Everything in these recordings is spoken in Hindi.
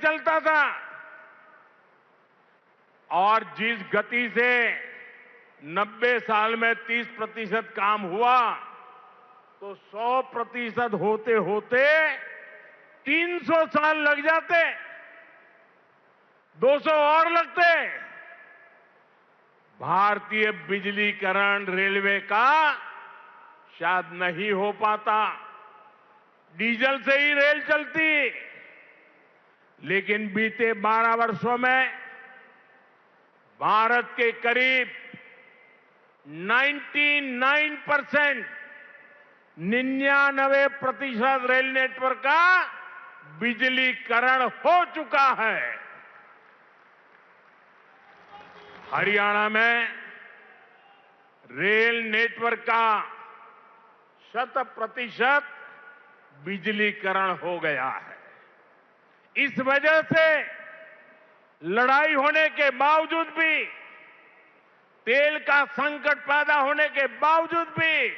चलता था और जिस गति से 90 साल में 30% काम हुआ, तो 100% होते होते 300 साल लग जाते, 200 और लगते। भारतीय बिजलीकरण रेलवे का शायद नहीं हो पाता, डीजल से ही रेल चलती। लेकिन बीते 12 वर्षों में भारत के करीब 99% रेल नेटवर्क का बिजलीकरण हो चुका है। हरियाणा में रेल नेटवर्क का 100% बिजलीकरण हो गया है। इस वजह से लड़ाई होने के बावजूद भी, तेल का संकट पैदा होने के बावजूद भी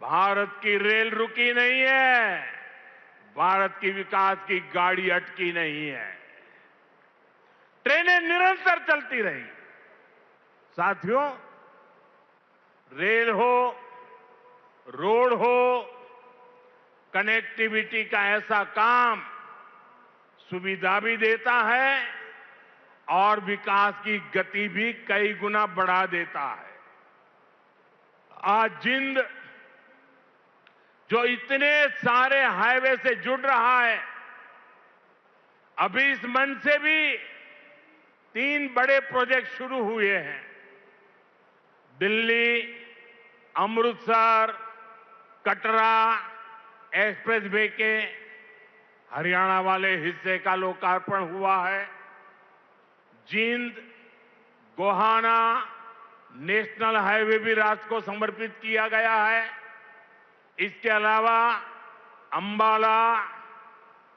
भारत की रेल रुकी नहीं है, भारत की विकास की गाड़ी अटकी नहीं है। ट्रेनें निरंतर चलती रही। साथियों, रेल हो, रोड हो, कनेक्टिविटी का ऐसा काम सुविधा भी देता है और विकास की गति भी कई गुना बढ़ा देता है। आज जिंद जो इतने सारे हाईवे से जुड़ रहा है, अभी इस मंच से भी 3 बड़े प्रोजेक्ट शुरू हुए हैं। दिल्ली, अमृतसर, कटरा एक्सप्रेस वे के हरियाणा वाले हिस्से का लोकार्पण हुआ है। जींद गोहाना नेशनल हाईवे भी राष्ट्र को समर्पित किया गया है। इसके अलावा अंबाला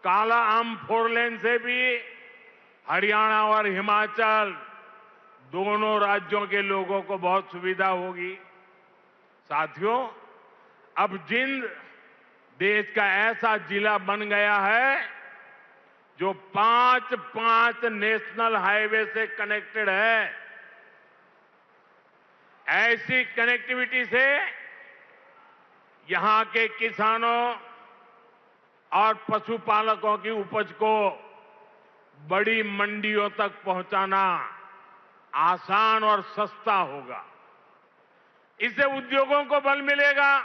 काला आम 4 लेन से भी हरियाणा और हिमाचल दोनों राज्यों के लोगों को बहुत सुविधा होगी। साथियों, अब जींद देश का ऐसा जिला बन गया है जो 5 नेशनल हाईवे से कनेक्टेड है। ऐसी कनेक्टिविटी से यहां के किसानों और पशुपालकों की उपज को बड़ी मंडियों तक पहुंचाना आसान और सस्ता होगा। इससे उद्योगों को बल मिलेगा,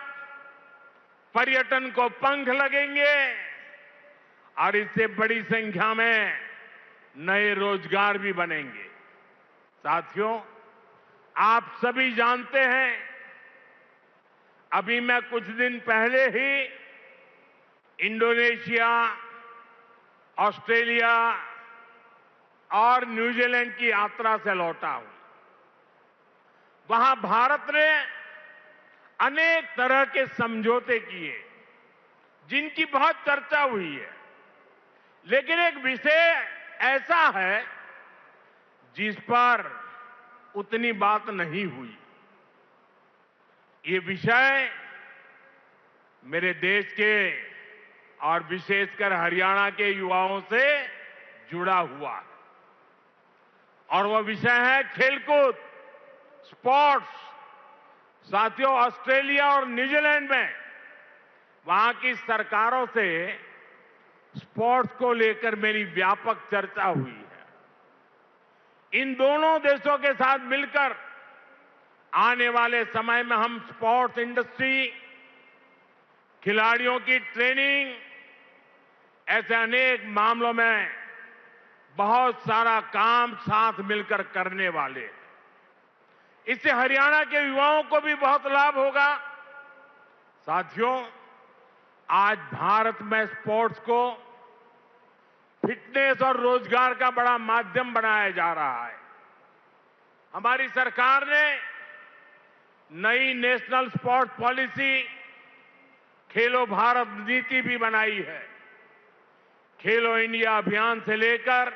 पर्यटन को पंख लगेंगे और इससे बड़ी संख्या में नए रोजगार भी बनेंगे। साथियों, आप सभी जानते हैं, अभी मैं कुछ दिन पहले ही इंडोनेशिया, ऑस्ट्रेलिया और न्यूजीलैंड की यात्रा से लौटा हूं। वहां भारत ने अनेक तरह के समझौते किए जिनकी बहुत चर्चा हुई है, लेकिन एक विषय ऐसा है जिस पर उतनी बात नहीं हुई। ये विषय मेरे देश के और विशेषकर हरियाणा के युवाओं से जुड़ा हुआ है और वह विषय है खेलकूद, स्पोर्ट्स। साथियों, ऑस्ट्रेलिया और न्यूजीलैंड में वहां की सरकारों से स्पोर्ट्स को लेकर मेरी व्यापक चर्चा हुई है। इन दोनों देशों के साथ मिलकर आने वाले समय में हम स्पोर्ट्स इंडस्ट्री, खिलाड़ियों की ट्रेनिंग, ऐसे अनेक मामलों में बहुत सारा काम साथ मिलकर करने वाले हैं। इससे हरियाणा के युवाओं को भी बहुत लाभ होगा। साथियों, आज भारत में स्पोर्ट्स को फिटनेस और रोजगार का बड़ा माध्यम बनाया जा रहा है। हमारी सरकार ने नई नेशनल स्पोर्ट्स पॉलिसी, खेलो भारत नीति भी बनाई है। खेलो इंडिया अभियान से लेकर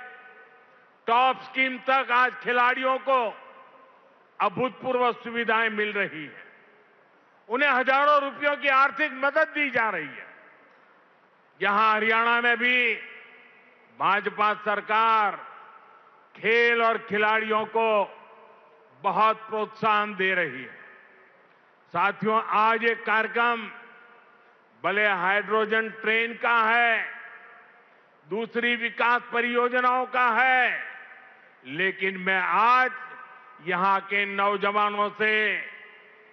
टॉप स्कीम तक आज खिलाड़ियों को अभूतपूर्व सुविधाएं मिल रही है। उन्हें हजारों रुपयों की आर्थिक मदद दी जा रही है। यहां हरियाणा में भी भाजपा सरकार खेल और खिलाड़ियों को बहुत प्रोत्साहन दे रही है। साथियों, आज ये कार्यक्रम भले हाइड्रोजन ट्रेन का है, दूसरी विकास परियोजनाओं का है, लेकिन मैं आज यहां के नौजवानों से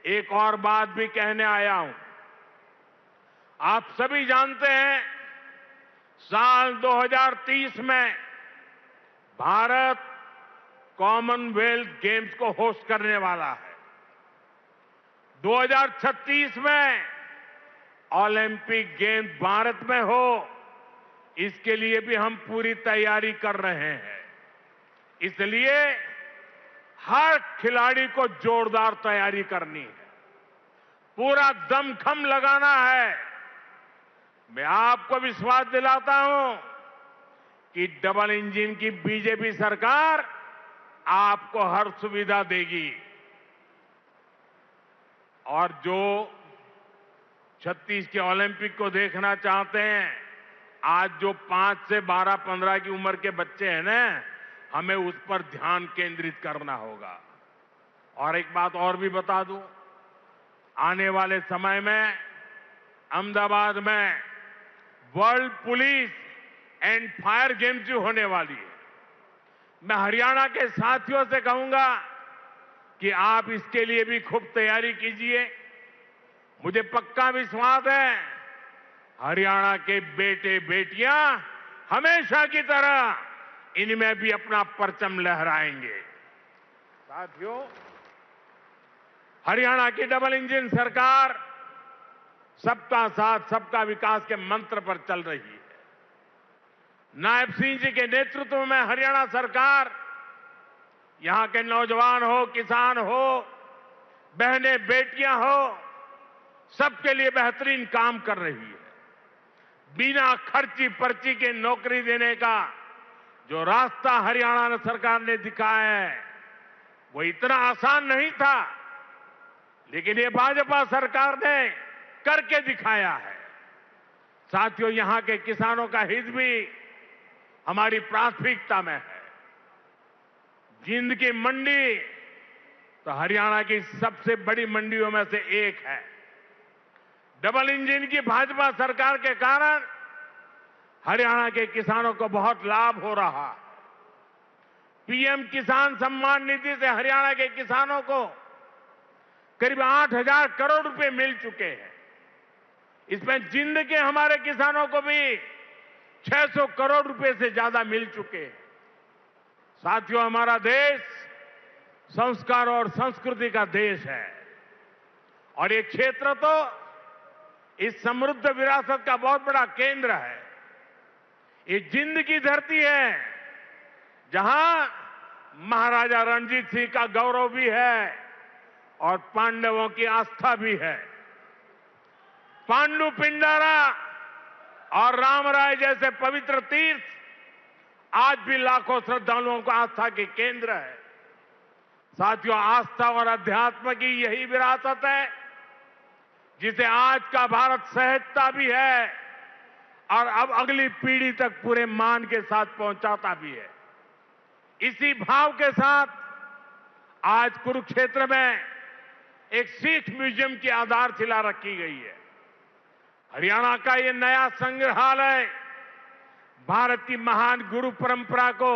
एक और बात भी कहने आया हूं। आप सभी जानते हैं, साल 2030 में भारत कॉमनवेल्थ गेम्स को होस्ट करने वाला है। 2036 में ओलंपिक गेम्स भारत में हो, इसके लिए भी हम पूरी तैयारी कर रहे हैं। इसलिए हर खिलाड़ी को जोरदार तैयारी करनी है, पूरा दमखम लगाना है। मैं आपको विश्वास दिलाता हूं कि डबल इंजन की बीजेपी सरकार आपको हर सुविधा देगी। और जो 36 के ओलंपिक को देखना चाहते हैं, आज जो 5 से 12-15 की उम्र के बच्चे हैं ना, हमें उस पर ध्यान केंद्रित करना होगा। और एक बात और भी बता दूं, आने वाले समय में अहमदाबाद में world police and fire games जो होने वाली है, मैं हरियाणा के साथियों से कहूंगा कि आप इसके लिए भी खूब तैयारी कीजिए। मुझे पक्का विश्वास है, हरियाणा के बेटे बेटियां हमेशा की तरह इनमें भी अपना परचम लहराएंगे। साथियों, हरियाणा की डबल इंजन सरकार सबका साथ सबका विकास के मंत्र पर चल रही है। नायब सिंह जी के नेतृत्व में हरियाणा सरकार यहां के नौजवान हो, किसान हो, बहनें बेटियां हो, सबके लिए बेहतरीन काम कर रही है। बिना खर्ची पर्ची के नौकरी देने का जो रास्ता हरियाणा सरकार ने दिखाया है, वो इतना आसान नहीं था, लेकिन ये भाजपा सरकार ने करके दिखाया है। साथियों, यहां के किसानों का हित भी हमारी प्राथमिकता में है। जिंद की मंडी तो हरियाणा की सबसे बड़ी मंडियों में से एक है। डबल इंजन की भाजपा सरकार के कारण हरियाणा के किसानों को बहुत लाभ हो रहा है। पीएम किसान सम्मान निधि से हरियाणा के किसानों को करीब 8,000 करोड़ रुपए मिल चुके हैं। इसमें जिंद के हमारे किसानों को भी 600 करोड़ रुपए से ज्यादा मिल चुके हैं। साथियों, हमारा देश संस्कार और संस्कृति का देश है, और ये क्षेत्र तो इस समृद्ध विरासत का बहुत बड़ा केंद्र है। ये जिंद की धरती है, जहां महाराजा रणजीत सिंह का गौरव भी है और पांडवों की आस्था भी है। पांडु पिंडारा और रामराय जैसे पवित्र तीर्थ आज भी लाखों श्रद्धालुओं को आस्था के केंद्र है। साथियों, आस्था और अध्यात्म की यही विरासत है जिसे आज का भारत सहजता भी है और अब अगली पीढ़ी तक पूरे मान के साथ पहुंचाता भी है। इसी भाव के साथ आज कुरुक्षेत्र में एक सिख म्यूजियम की आधारशिला रखी गई है। हरियाणा का ये नया संग्रहालय भारत की महान गुरु परंपरा को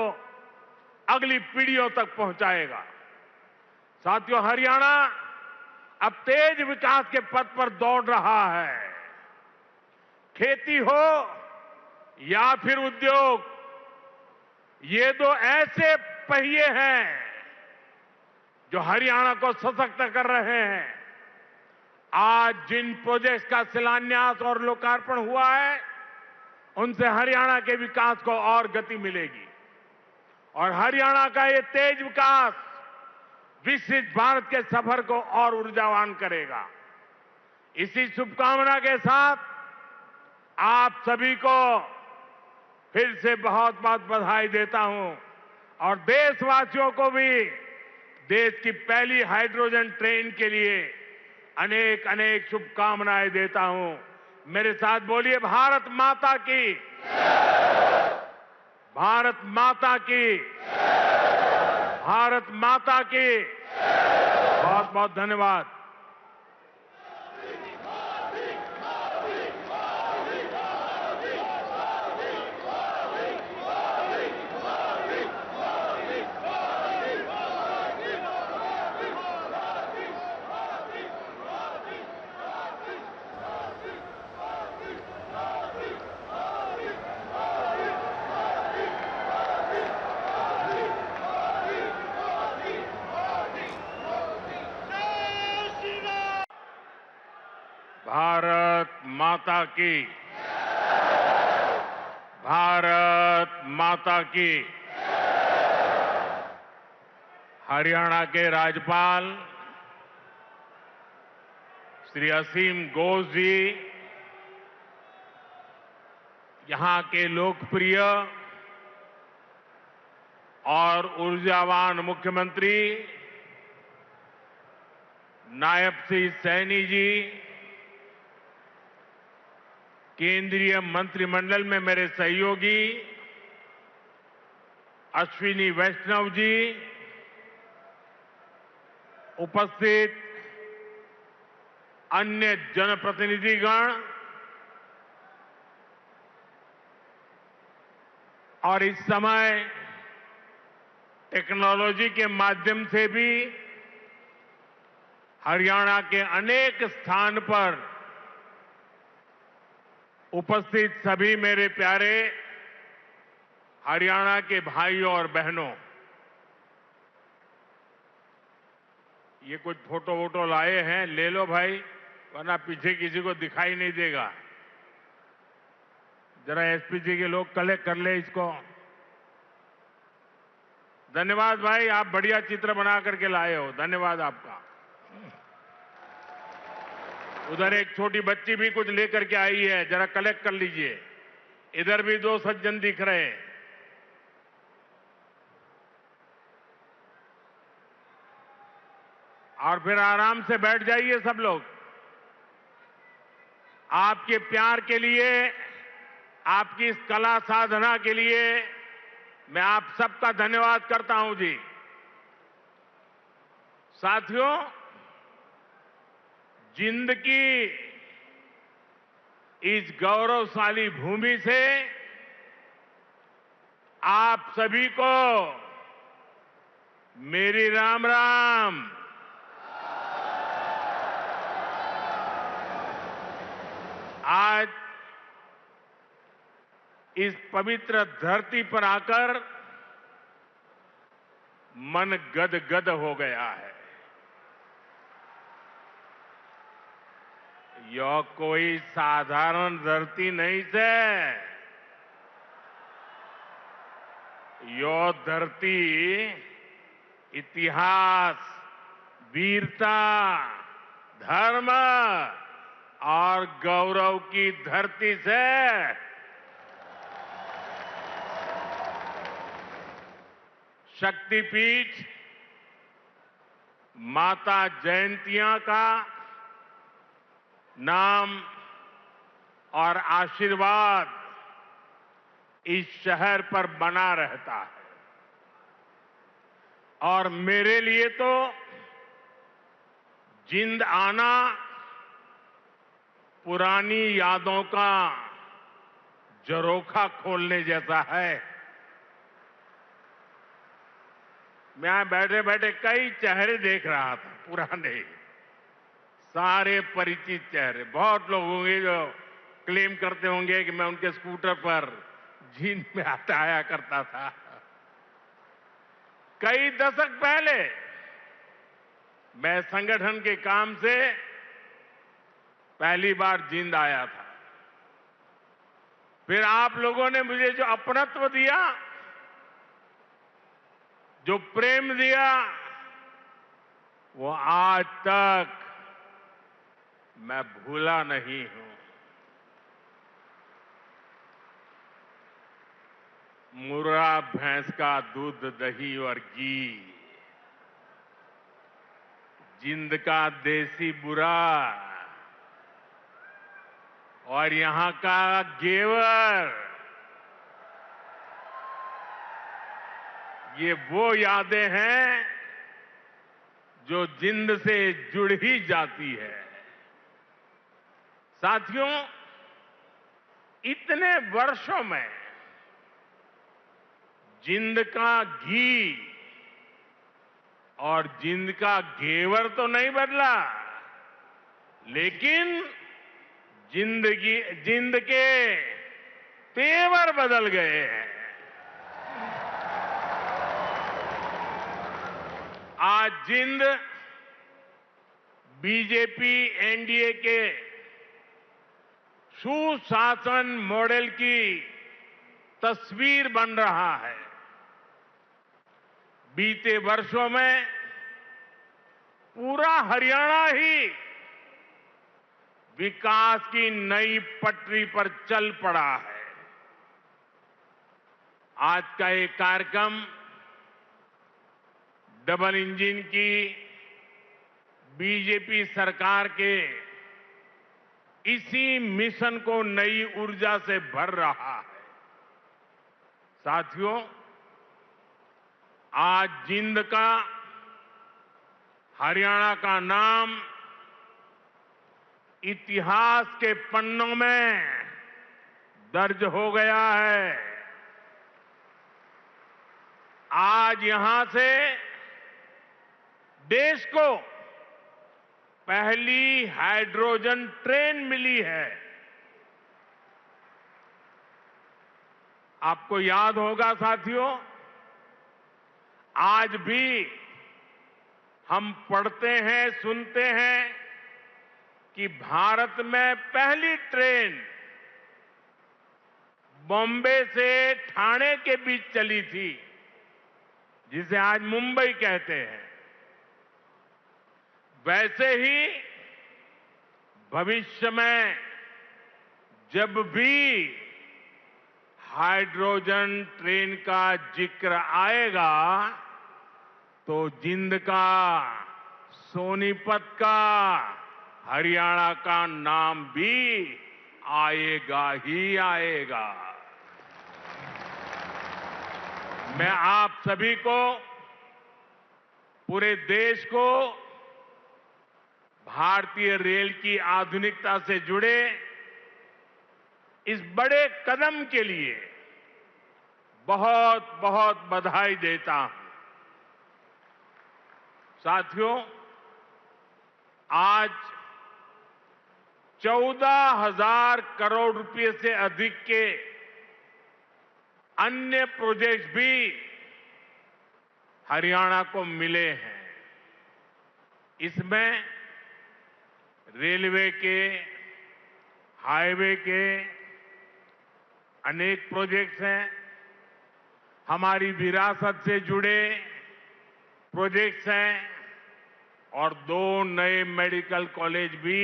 अगली पीढ़ियों तक पहुंचाएगा। साथियों, हरियाणा अब तेज विकास के पथ पर दौड़ रहा है। खेती हो या फिर उद्योग, ये दो ऐसे पहिए हैं जो हरियाणा को सशक्त कर रहे हैं। आज जिन प्रोजेक्ट्स का शिलान्यास और लोकार्पण हुआ है, उनसे हरियाणा के विकास को और गति मिलेगी और हरियाणा का ये तेज विकास विकसित भारत के सफर को और ऊर्जावान करेगा। इसी शुभकामना के साथ आप सभी को फिर से बहुत बहुत बधाई देता हूं और देशवासियों को भी देश की पहली हाइड्रोजन ट्रेन के लिए अनेक अनेक शुभकामनाएं देता हूं। मेरे साथ बोलिए, भारत माता की। भारत माता की, भारत माता की। बहुत बहुत धन्यवाद। भारत माता की, भारत माता की। हरियाणा के राज्यपाल श्री असीम घोष जी, यहां के लोकप्रिय और ऊर्जावान मुख्यमंत्री नायब सिंह सैनी जी, केंद्रीय मंत्रिमंडल में मेरे सहयोगी अश्विनी वैष्णव जी, उपस्थित अन्य जनप्रतिनिधिगण और इस समय टेक्नोलॉजी के माध्यम से भी हरियाणा के अनेक स्थान पर उपस्थित सभी मेरे प्यारे हरियाणा के भाइयों और बहनों, ये कुछ फोटो वोटो लाए हैं, ले लो भाई, वरना पीछे किसी को दिखाई नहीं देगा। जरा एसपी जी के लोग कलेक्ट कर ले इसको। धन्यवाद भाई, आप बढ़िया चित्र बना करके लाए हो, धन्यवाद आपका। उधर एक छोटी बच्ची भी कुछ लेकर के आई है, जरा कलेक्ट कर लीजिए। इधर भी दो सज्जन दिख रहे हैं। और फिर आराम से बैठ जाइए सब लोग। आपके प्यार के लिए, आपकी इस कला साधना के लिए मैं आप सबका धन्यवाद करता हूं जी। साथियों, जिंद की इस गौरवशाली भूमि से आप सभी को मेरी राम राम। आज इस पवित्र धरती पर आकर मन गदगद हो गया है। यह कोई साधारण धरती नहीं से, यह धरती इतिहास, वीरता, धर्म और गौरव की धरती से शक्तिपीठ माता जयंतिया का नाम और आशीर्वाद इस शहर पर बना रहता है। और मेरे लिए तो जिंद आना पुरानी यादों का झरोखा खोलने जैसा है। मैं बैठे बैठे कई चेहरे देख रहा था, पुराने, सारे परिचित चेहरे। बहुत लोग होंगे जो क्लेम करते होंगे कि मैं उनके स्कूटर पर जींद में आया करता था। कई दशक पहले मैं संगठन के काम से पहली बार जींद आया था। फिर आप लोगों ने मुझे जो अपनत्व दिया, जो प्रेम दिया, वो आज तक मैं भूला नहीं हूं। मुर्रा भैंस का दूध, दही और घी, जिंद का देसी बुरा और यहां का घेवर, ये वो यादें हैं जो जिंद से जुड़ ही जाती है। साथियों, इतने वर्षों में जिंद का घी और जिंद का घेवर तो नहीं बदला, लेकिन जिंद के तेवर बदल गए हैं। आज जिंद बीजेपी एनडीए के सुशासन मॉडल की तस्वीर बन रहा है। बीते वर्षों में पूरा हरियाणा ही विकास की नई पटरी पर चल पड़ा है। आज का ये कार्यक्रम डबल इंजन की बीजेपी सरकार के इसी मिशन को नई ऊर्जा से भर रहा है। साथियों, आज जिंद का, हरियाणा का नाम इतिहास के पन्नों में दर्ज हो गया है। आज यहां से देश को पहली हाइड्रोजन ट्रेन मिली है। आपको याद होगा साथियों, आज भी हम पढ़ते हैं, सुनते हैं कि भारत में पहली ट्रेन बॉम्बे से ठाणे के बीच चली थी, जिसे आज मुंबई कहते हैं। वैसे ही भविष्य में जब भी हाइड्रोजन ट्रेन का जिक्र आएगा तो जिंद का, सोनीपत का, हरियाणा का नाम भी आएगा ही आएगा। मैं आप सभी को, पूरे देश को भारतीय रेल की आधुनिकता से जुड़े इस बड़े कदम के लिए बहुत बहुत बधाई देता हूं। साथियों, आज 14,000 करोड़ रुपए से अधिक के अन्य प्रोजेक्ट भी हरियाणा को मिले हैं। इसमें रेलवे के, हाईवे के अनेक प्रोजेक्ट्स हैं। हमारी विरासत से जुड़े प्रोजेक्ट्स हैं और 2 नए मेडिकल कॉलेज भी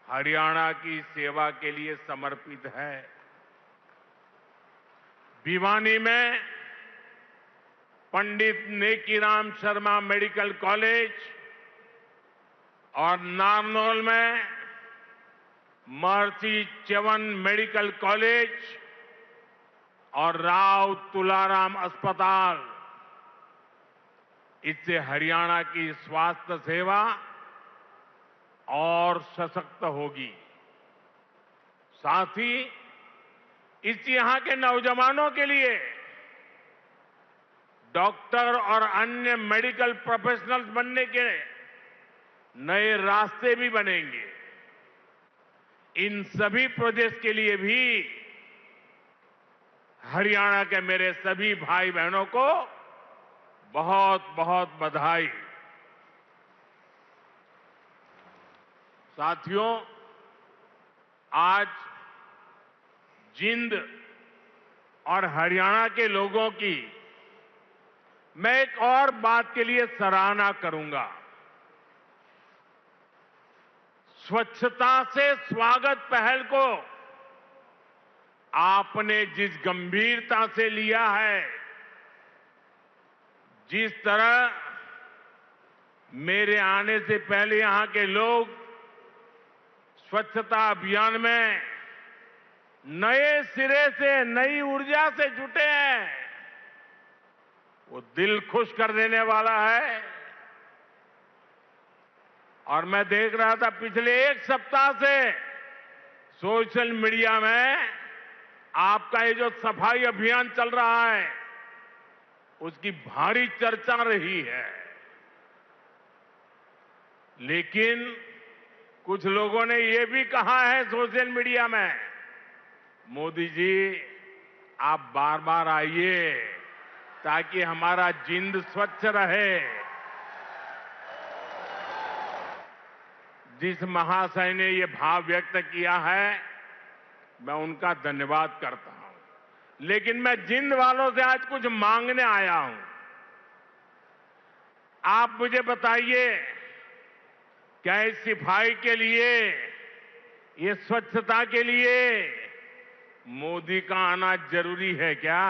हरियाणा की सेवा के लिए समर्पित है। भिवानी में पंडित नेकीराम शर्मा मेडिकल कॉलेज और नारनौल में महर्षि च्यवन मेडिकल कॉलेज और राव तुलाराम अस्पताल, इससे हरियाणा की स्वास्थ्य सेवा और सशक्त होगी। साथ ही इस यहां के नौजवानों के लिए डॉक्टर और अन्य मेडिकल प्रोफेशनल्स बनने के नए रास्ते भी बनेंगे। इन सभी प्रोजेक्ट्स के लिए भी हरियाणा के मेरे सभी भाई बहनों को बहुत बहुत बधाई। साथियों, आज जिंद और हरियाणा के लोगों की मैं एक और बात के लिए सराहना करूंगा। स्वच्छता से स्वागत पहल को आपने जिस गंभीरता से लिया है, जिस तरह मेरे आने से पहले यहां के लोग स्वच्छता अभियान में नए सिरे से, नई ऊर्जा से जुटे हैं, वो दिल खुश कर देने वाला है। और मैं देख रहा था पिछले एक सप्ताह से सोशल मीडिया में आपका ये जो सफाई अभियान चल रहा है उसकी भारी चर्चा रही है। लेकिन कुछ लोगों ने ये भी कहा है सोशल मीडिया में, मोदी जी आप बार बार आइए ताकि हमारा जिंद स्वच्छ रहे। जिस महाशय ने ये भाव व्यक्त किया है मैं उनका धन्यवाद करता हूं। लेकिन मैं जिंद वालों से आज कुछ मांगने आया हूं। आप मुझे बताइए, क्या इस सफाई के लिए, ये स्वच्छता के लिए मोदी का आना जरूरी है क्या?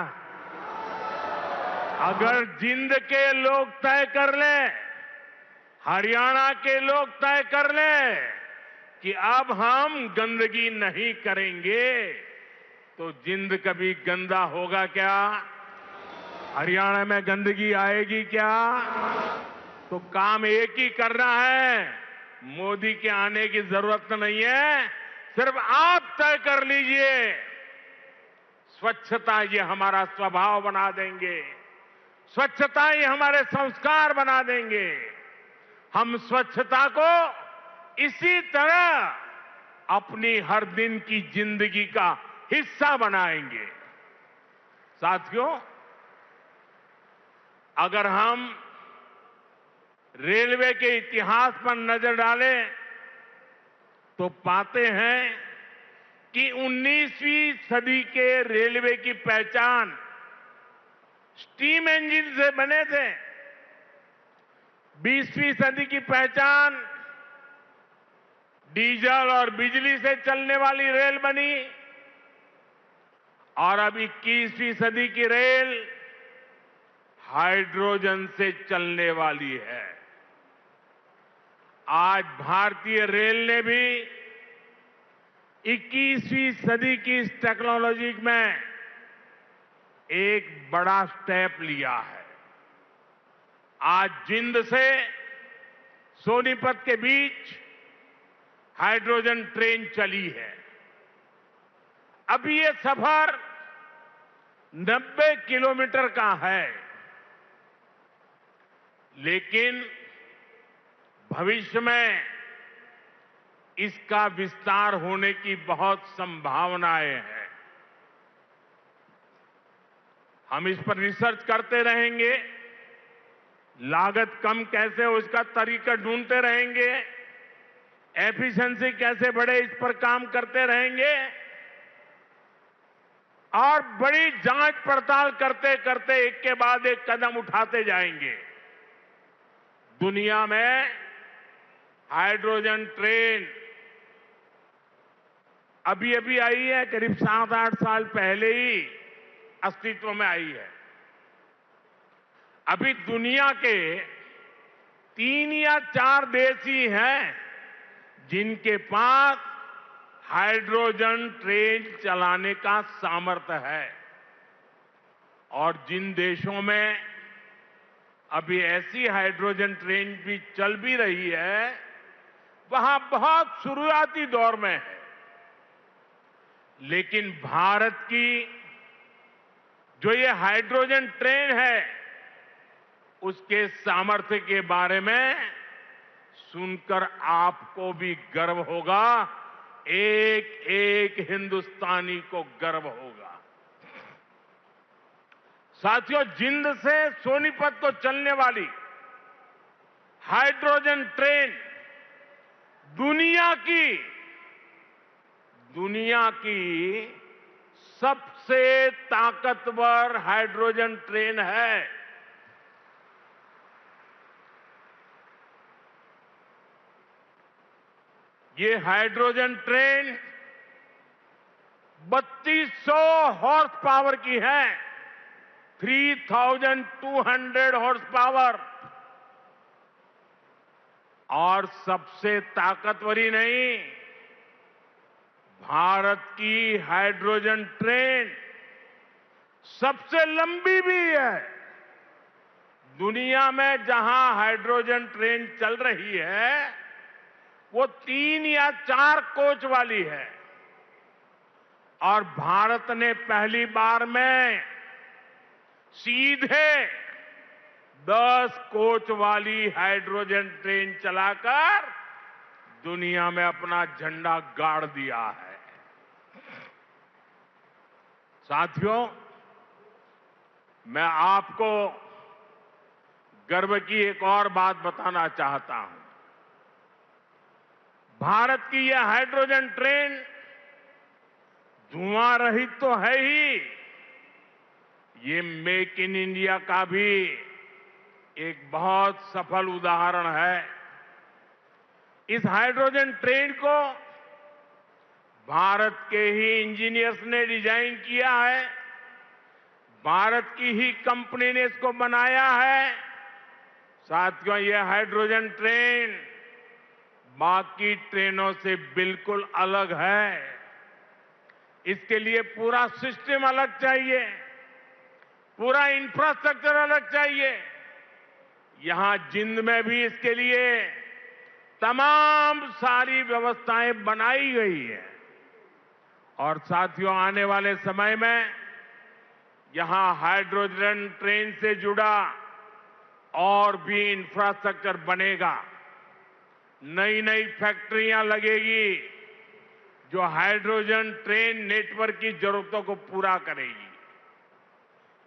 अगर जिंद के लोग तय कर लें, हरियाणा के लोग तय कर लें कि अब हम गंदगी नहीं करेंगे, तो जिंद कभी गंदा होगा क्या? हरियाणा में गंदगी आएगी क्या? तो काम एक ही करना है, मोदी के आने की जरूरत नहीं है, सिर्फ आप तय कर लीजिए। स्वच्छता ये हमारा स्वभाव बना देंगे, स्वच्छता ये हमारे संस्कार बना देंगे। हम स्वच्छता को इसी तरह अपनी हर दिन की जिंदगी का हिस्सा बनाएंगे। साथियों, अगर हम रेलवे के इतिहास पर नजर डालें तो पाते हैं कि 19वीं सदी के रेलवे की पहचान स्टीम इंजन से बने थे। 20वीं सदी की पहचान डीजल और बिजली से चलने वाली रेल बनी और अब 21वीं सदी की रेल हाइड्रोजन से चलने वाली है। आज भारतीय रेल ने भी 21वीं सदी की इस टेक्नोलॉजी में एक बड़ा स्टेप लिया है। आज जिंद से सोनीपत के बीच हाइड्रोजन ट्रेन चली है। अभी ये सफर 90 किलोमीटर का है, लेकिन भविष्य में इसका विस्तार होने की बहुत संभावनाएं हैं। हम इस पर रिसर्च करते रहेंगे, लागत कम कैसे हो इसका तरीका ढूंढते रहेंगे, एफिशिएंसी कैसे बढ़े इस पर काम करते रहेंगे और बड़ी जांच पड़ताल करते करते एक के बाद एक कदम उठाते जाएंगे। दुनिया में हाइड्रोजन ट्रेन अभी अभी आई है, करीब 7-8 साल पहले ही अस्तित्व में आई है। अभी दुनिया के 3 या 4 देश ही हैं जिनके पास हाइड्रोजन ट्रेन चलाने का सामर्थ्य है। और जिन देशों में अभी ऐसी हाइड्रोजन ट्रेन भी चल भी रही है, वहां बहुत शुरुआती दौर में है। लेकिन भारत की जो ये हाइड्रोजन ट्रेन है, उसके सामर्थ्य के बारे में सुनकर आपको भी गर्व होगा, एक एक हिंदुस्तानी को गर्व होगा। साथियों, जिंद से सोनीपत को चलने वाली हाइड्रोजन ट्रेन दुनिया की सबसे ताकतवर हाइड्रोजन ट्रेन है। ये हाइड्रोजन ट्रेन 3200 हॉर्स पावर की है, 3200 हॉर्स पावर। और सबसे ताकतवर ही नहीं, भारत की हाइड्रोजन ट्रेन सबसे लंबी भी है। दुनिया में जहां हाइड्रोजन ट्रेन चल रही है वो 3 या 4 कोच वाली है और भारत ने पहली बार में सीधे 10 कोच वाली हाइड्रोजन ट्रेन चलाकर दुनिया में अपना झंडा गाड़ दिया है। साथियों, मैं आपको गर्व की एक और बात बताना चाहता हूं। भारत की यह हाइड्रोजन ट्रेन धुआं रहित तो है ही, ये मेक इन इंडिया का भी एक बहुत सफल उदाहरण है। इस हाइड्रोजन ट्रेन को भारत के ही इंजीनियर्स ने डिजाइन किया है, भारत की ही कंपनी ने इसको बनाया है। साथियों, यह हाइड्रोजन ट्रेन बाकी ट्रेनों से बिल्कुल अलग है। इसके लिए पूरा सिस्टम अलग चाहिए, पूरा इंफ्रास्ट्रक्चर अलग चाहिए। यहां जिंद में भी इसके लिए तमाम सारी व्यवस्थाएं बनाई गई है और साथियों, आने वाले समय में यहां हाइड्रोजन ट्रेन से जुड़ा और भी इंफ्रास्ट्रक्चर बनेगा। नई नई फैक्ट्रियां लगेगी जो हाइड्रोजन ट्रेन नेटवर्क की जरूरतों को पूरा करेगी।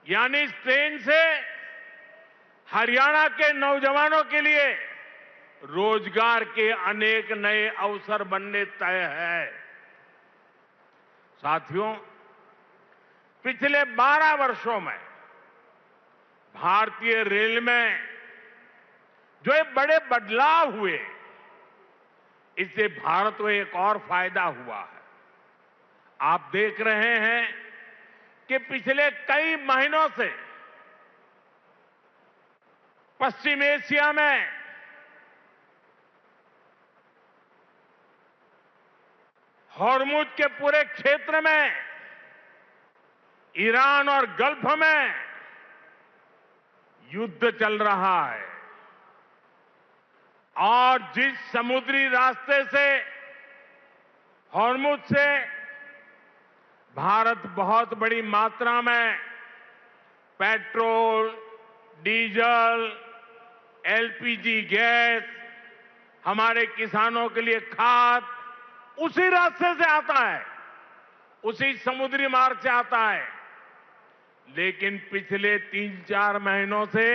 यानी इस ट्रेन से हरियाणा के नौजवानों के लिए रोजगार के अनेक नए अवसर बनने तय है। साथियों, पिछले 12 वर्षों में भारतीय रेल में जो ये बड़े बदलाव हुए, इससे भारत को एक और फायदा हुआ है। आप देख रहे हैं कि पिछले कई महीनों से पश्चिम एशिया में हॉर्मुज के पूरे क्षेत्र में, ईरान और गल्फ में युद्ध चल रहा है और जिस समुद्री रास्ते से, हॉर्मुज से भारत बहुत बड़ी मात्रा में पेट्रोल, डीजल, एलपीजी गैस, हमारे किसानों के लिए खाद उसी रास्ते से आता है, उसी समुद्री मार्ग से आता है। लेकिन पिछले 3-4 महीनों से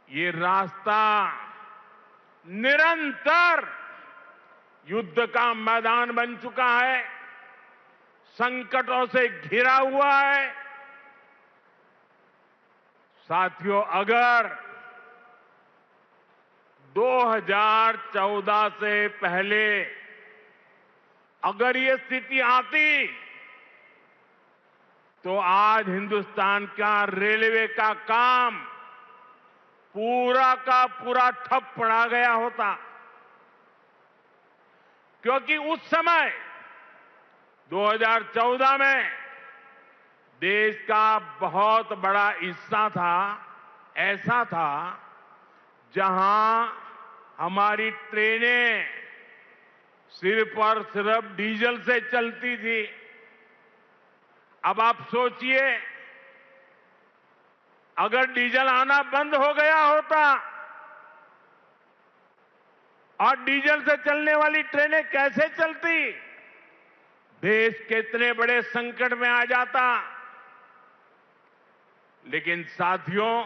ये रास्ता निरंतर युद्ध का मैदान बन चुका है, संकटों से घिरा हुआ है। साथियों, अगर 2014 से पहले अगर ये स्थिति आती तो आज हिंदुस्तान का रेलवे का काम पूरा का पूरा ठप पड़ा गया होता, क्योंकि उस समय 2014 में देश का बहुत बड़ा हिस्सा था, ऐसा था जहां हमारी ट्रेनें सिर्फ और सिर्फ डीजल से चलती थी। अब आप सोचिए, अगर डीजल आना बंद हो गया होता और डीजल से चलने वाली ट्रेनें कैसे चलती, देश कितने बड़े संकट में आ जाता। लेकिन साथियों,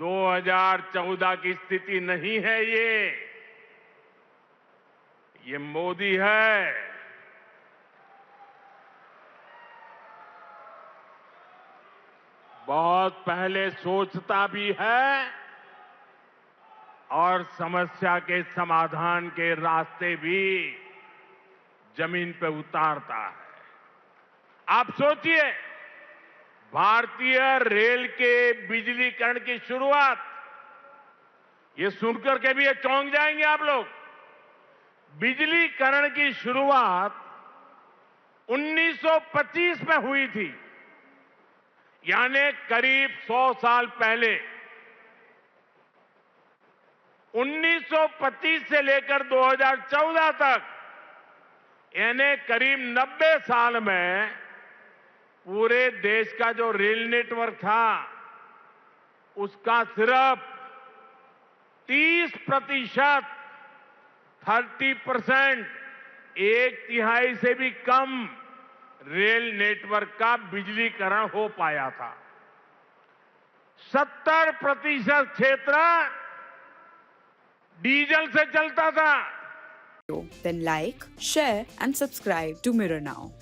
2014 की स्थिति नहीं है ये मोदी है। बहुत पहले सोचता भी है और समस्या के समाधान के रास्ते भी जमीन पे उतारता है। आप सोचिए, भारतीय रेल के बिजलीकरण की शुरुआत, ये सुनकर के भी ये चौंक जाएंगे आप लोग। बिजलीकरण की शुरुआत 1925 में हुई थी। यानी करीब 100 साल पहले 1925 से लेकर 2014 तक यानी करीब 90 साल में पूरे देश का जो रेल नेटवर्क था उसका सिर्फ 30%, 30%, एक तिहाई से भी कम रेल नेटवर्क का बिजलीकरण हो पाया था। 70% क्षेत्र डीजल से चलता था। Then like, share and subscribe to Mirror Now.